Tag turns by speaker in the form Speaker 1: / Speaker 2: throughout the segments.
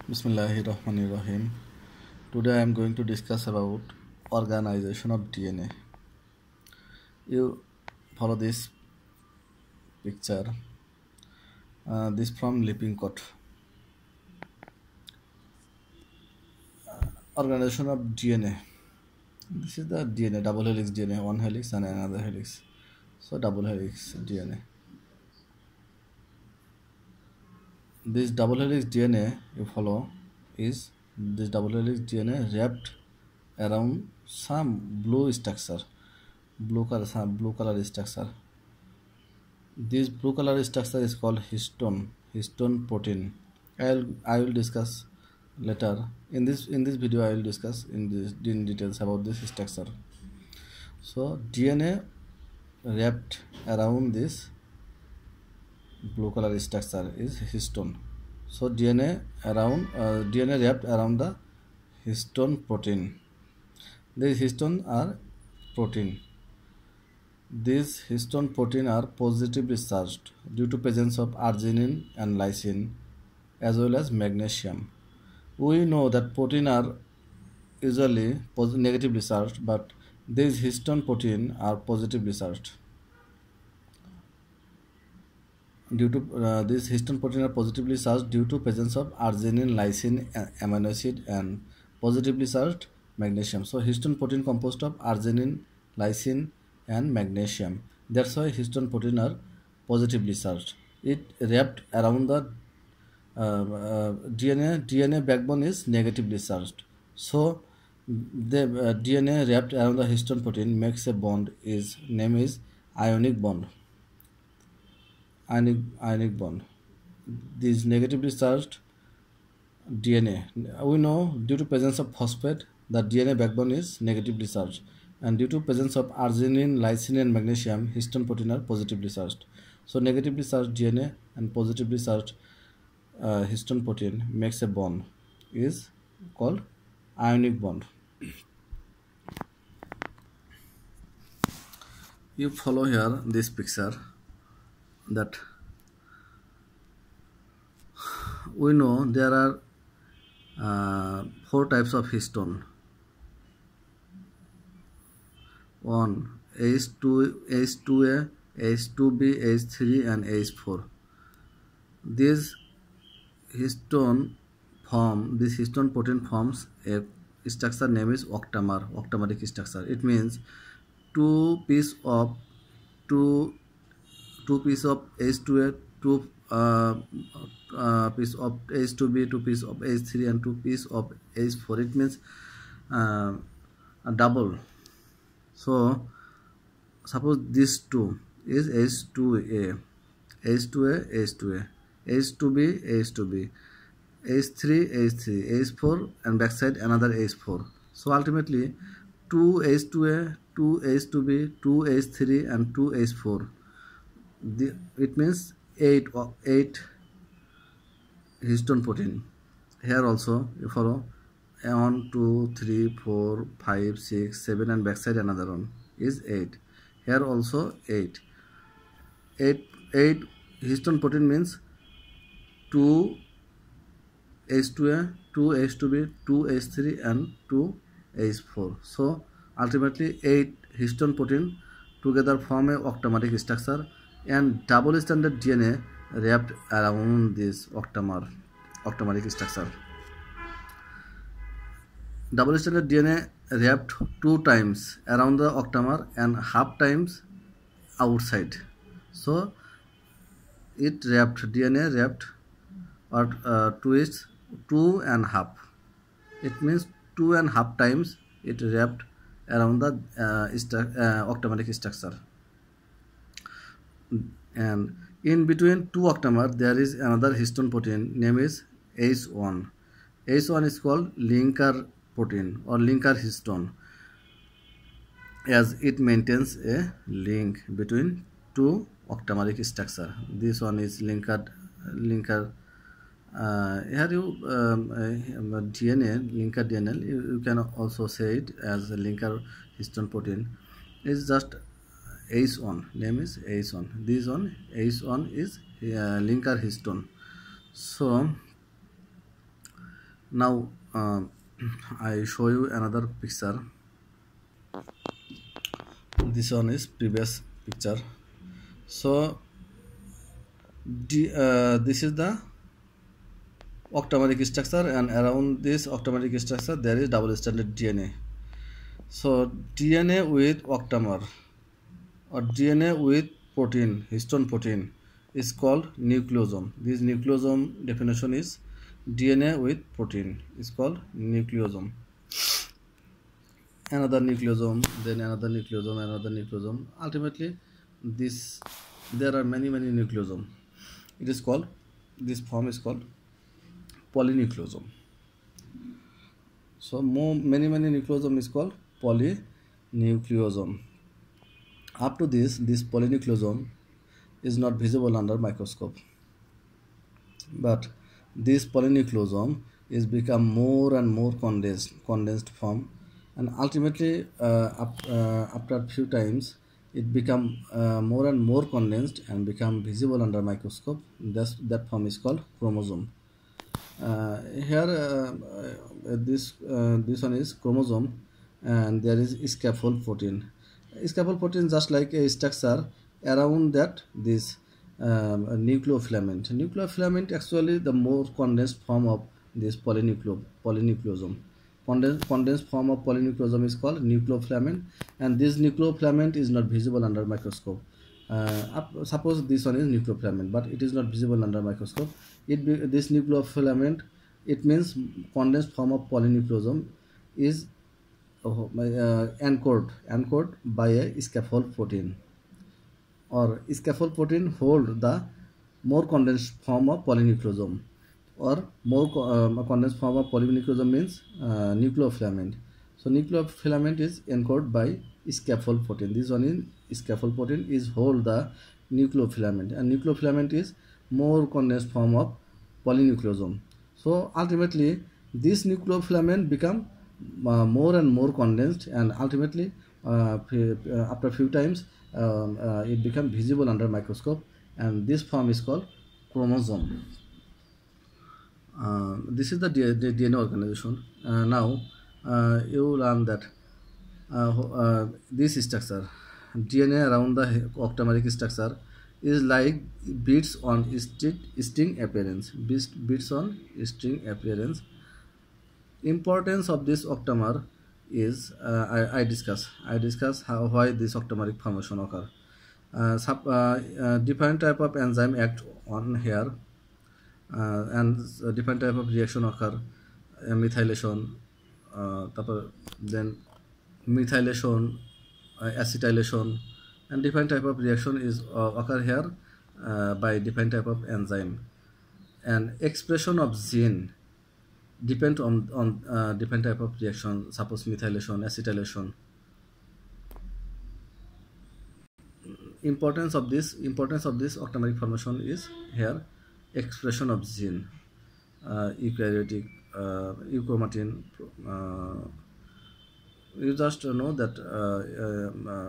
Speaker 1: Bismillahirrahmanirrahim. Today I am going to discuss about organization of DNA. You follow this picture. This from Lippincott. Organization of DNA. This is the DNA, double helix DNA, one helix and another helix. So double helix DNA. This double helix DNA you follow is this double helix DNA wrapped around some blue structure, blue color structure. This blue color structure is called histone protein. I will discuss later in this video. I will discuss in details about this structure. So DNA wrapped around this blue color structure is histone. So DNA wrapped around the histone protein. These histone are protein. These histone protein are positively charged due to presence of arginine and lysine as well as magnesium. We know that protein are usually negatively charged, but these histone protein are positively charged. These histone protein are positively charged due to presence of arginine, lysine, amino acid, and positively charged magnesium. So histone protein composed of arginine, lysine, and magnesium. That's why histone protein are positively charged. It wrapped around the DNA backbone is negatively charged. So the DNA wrapped around the histone protein makes a bond. Its name is ionic bond. Ionic bond. This negatively charged DNA. We know due to presence of phosphate, the DNA backbone is negatively charged, and due to presence of arginine, lysine, and magnesium, histone protein are positively charged. So negatively charged DNA and positively charged histone protein makes a bond is called ionic bond. You follow here this picture that we know there are 4 types of histone. One H2A, H2B, H3 and H4. This histone protein forms a structure name is octamer, octameric structure. It means two piece of H2A, two piece of H2B, 2 piece of H3 and 2 piece of H4. It means a double. So suppose this 2 is H2A, H2A, H2A, H2B, H2B, H3, H3, H4, and backside another H4. So ultimately 2 H2A, 2 H2B, 2 H3 and 2 H4. It means 8 histone protein. Here also you follow 1, 2, 3, 4, 5, 6, 7 and backside another one is 8. Here also 8 histone protein means 2 H2A, 2 H2B, 2 H3 and 2 H4. So ultimately 8 histone protein together form a octameric structure, and double stranded DNA wrapped around this octameric structure. Double stranded DNA wrapped 2 times around the octamer and half times outside. So it DNA wrapped or twists 2 and half. It means 2 and half times it wrapped around the octameric structure. And in between 2 octamer there is another histone protein name is H1. H1 is called linker protein or linker histone, as it maintains a link between 2 octameric structure. This one is linker. Here you linker DNA, you can also say it as a linker histone protein. It's just H1, name is H1. This one H1 is linker histone. So Now I show you another picture. This one is previous picture. So this is the octameric structure, and around this octameric structure there is double stranded DNA. So DNA with octamer or DNA with protein, histone protein, is called nucleosome. This nucleosome definition is DNA with protein is called nucleosome. Another nucleosome, then another nucleosome, another nucleosome. Ultimately, this there are many nucleosome. It is called, this form is called polynucleosome. So many nucleosome is called polynucleosome. Up to this polynucleosome is not visible under microscope, but this polynucleosome is become more and more condensed form, and ultimately after a few times it become more and more condensed and become visible under microscope. That form is called chromosome. Here this one is chromosome, and there is scaffold protein. Scaffold protein just like a structure around that this nucleofilament. Nucleofilament actually the more condensed form of this polynucleosome. Condensed form of polynucleosome is called nucleofilament, and this nucleofilament is not visible under microscope. Suppose this one is nucleofilament, but it is not visible under microscope. This nucleofilament, it means condensed form of polynucleosome, is anchored by a scaffold protein, or scaffold protein hold the more condensed form of polynucleosome, or more condensed form of polynucleosome means nucleofilament. So nucleofilament is anchored by scaffold protein. This one is scaffold protein is hold the nucleofilament, and nucleofilament is more condensed form of polynucleosome. So ultimately this nucleofilament become more and more condensed, and ultimately after a few times it become visible under microscope, and this form is called chromosome. This is the DNA organization. Now you learn that this structure, DNA around the octameric structure, is like beads on string appearance. Beads on string appearance. Importance of this octamer is I discuss why this octameric formation occur. Different type of enzyme act on here, and different type of reaction occur. Methylation, then methylation, acetylation, and different type of reaction is occur here by different type of enzyme, and expression of gene depend on different type of reaction. Suppose methylation, acetylation. Importance of this octameric formation is here expression of gene, eukaryotic, euchromatin. You just know that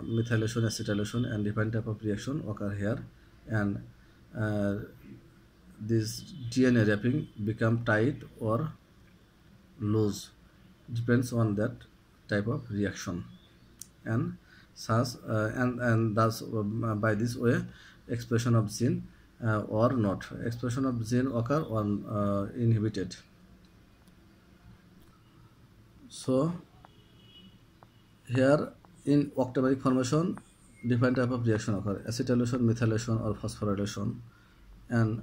Speaker 1: methylation, acetylation, and different type of reaction occur here, and this DNA wrapping become tight or loose, depends on that type of reaction, and such and thus by this way expression of gene or not, expression of gene occur on inhibited. So here in octameric formation different type of reaction occur: acetylation, methylation, or phosphorylation, and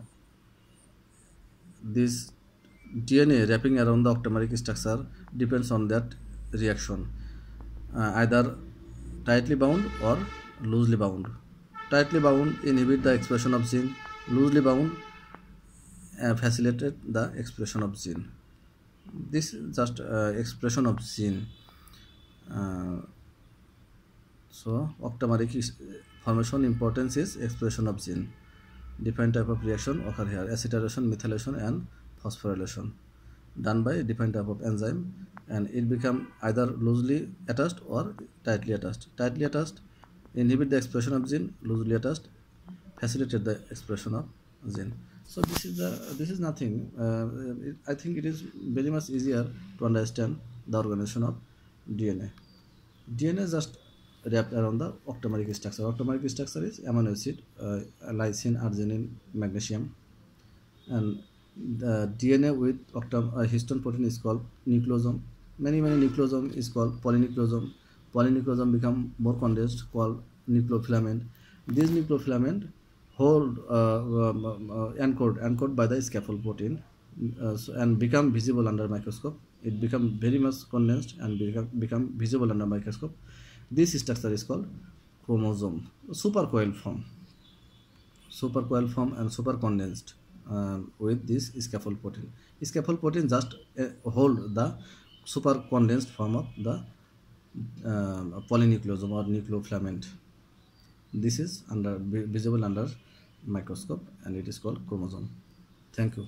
Speaker 1: this DNA wrapping around the octameric structure depends on that reaction, either tightly bound or loosely bound. Tightly bound inhibit the expression of gene, loosely bound facilitate the expression of gene. This is just expression of gene. So octameric formation importance is expression of gene. Different type of reaction occur here: acetylation, methylation, and phosphorylation, done by different type of enzyme, and it become either loosely attached or tightly attached. Tightly attached inhibit the expression of gene, loosely attached facilitate the expression of gene. So this is nothing. I think it is very much easier to understand the organization of DNA. DNA is just wrapped around the octameric structure. Octameric structure is amino acid, lysine, arginine, magnesium, and the DNA with histone protein is called nucleosome. Many nucleosome is called polynucleosome. Polynucleosome become more condensed, called nucleofilament. These nucleofilament hold anchored by the scaffold protein, and become visible under microscope. It become very much condensed and become visible under microscope. This structure is called chromosome. Supercoiled form, and super condensed with this scaffold protein. Scaffold protein just hold the super condensed form of the polynucleosome or nucleofilament. This is visible under microscope, and it is called chromosome. Thank you.